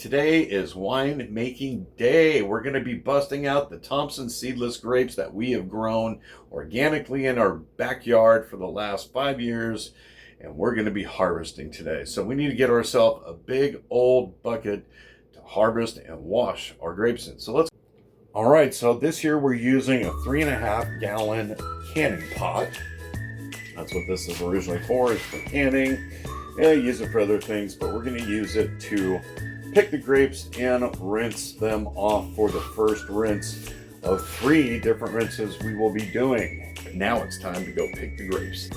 Today is wine making day. We're going to be busting out the Thompson seedless grapes that we have grown organically in our backyard for the last 5 years, and we're going to be harvesting today. So we need to get ourselves a big old bucket to harvest and wash our grapes in. All right, so this year we're using a 3.5 gallon canning pot. That's what this is originally for. It's for canning. Yeah, use it for other things, but we're going to use it to pick the grapes and rinse them off for the first rinse of 3 different rinses we will be doing. Now it's time to go pick the grapes.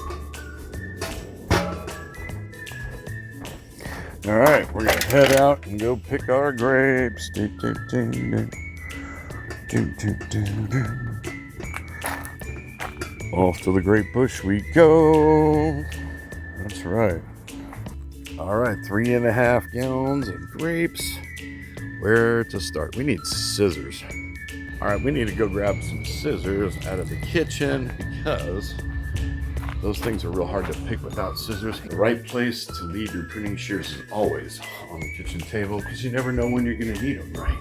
All right, we're going to head out and go pick our grapes. Off to the grape bush we go. That's right. All right, 3.5 gallons of grapes. Where to start? We need scissors. All right, we need to go grab some scissors out of the kitchen because those things are real hard to pick without scissors. The right place to leave your pruning shears is always on the kitchen table because you never know when you're going to need them, right?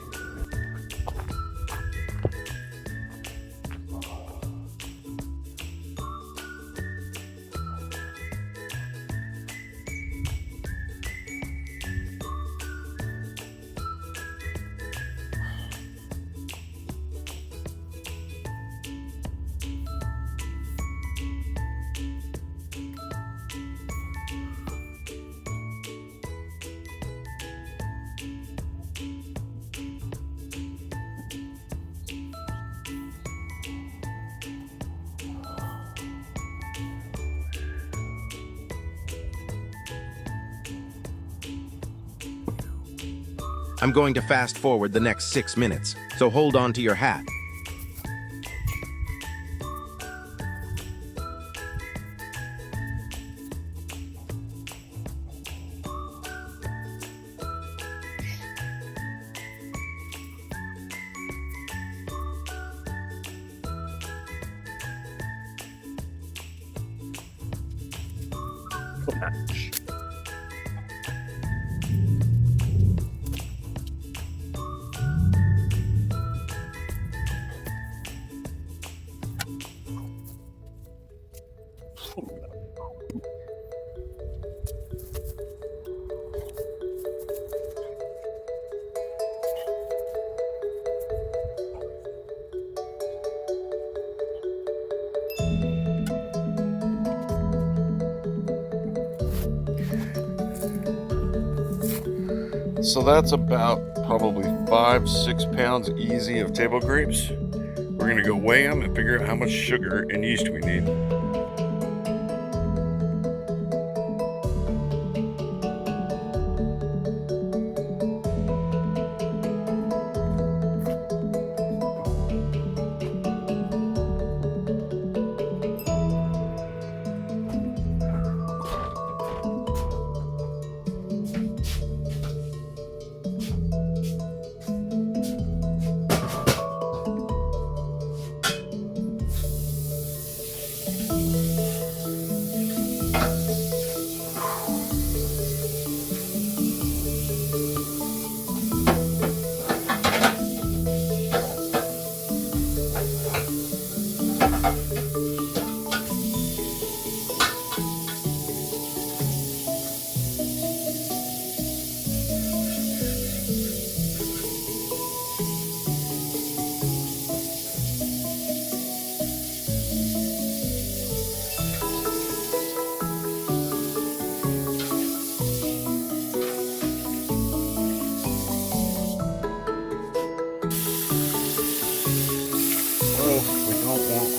I'm going to fast forward the next 6 minutes, so hold on to your hat. So that's about probably 5-6 pounds easy of table grapes. We're gonna go weigh them and figure out how much sugar and yeast we need.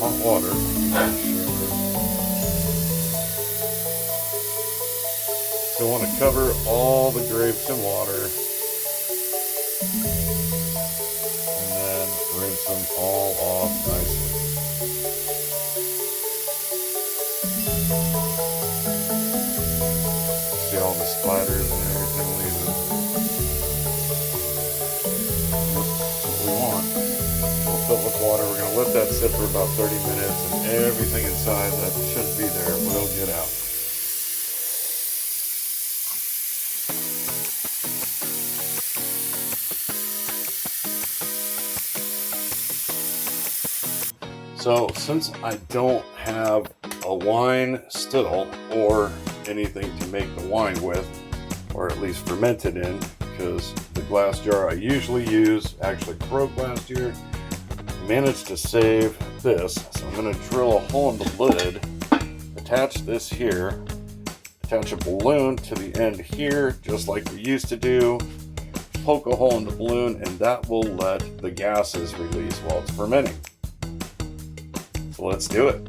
Hot water. Don't want to cover all the grapes in water and then rinse them all off nicely. See all the splatters and everything leaving. That's what we want. We'll fill it with water. We're going to let that sit for about 30 minutes, and everything inside that shouldn't be there will get out. So since I don't have a wine still or anything to make the wine with, or at least ferment it in, because the glass jar I usually use actually broke last year, I managed to save this. So I'm going to drill a hole in the lid, attach this here, attach a balloon to the end here, just like we used to do, poke a hole in the balloon, and that will let the gases release while it's fermenting. So let's do it.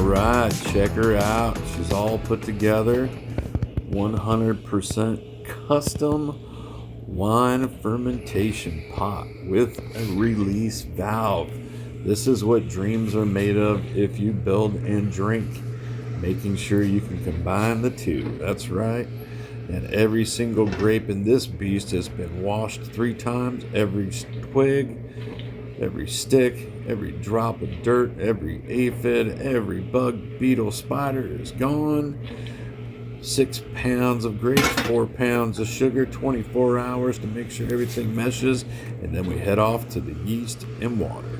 Alright, check her out. She's all put together. 100% custom wine fermentation pot with a release valve. This is what dreams are made of if you build and drink. Making sure you can combine the two. That's right. And every single grape in this beast has been washed 3 times. Every twig, every stick, every drop of dirt, every aphid, every bug, beetle, spider is gone. 6 pounds of grapes, 4 pounds of sugar, 24 hours to make sure everything meshes, and then we head off to the yeast and water.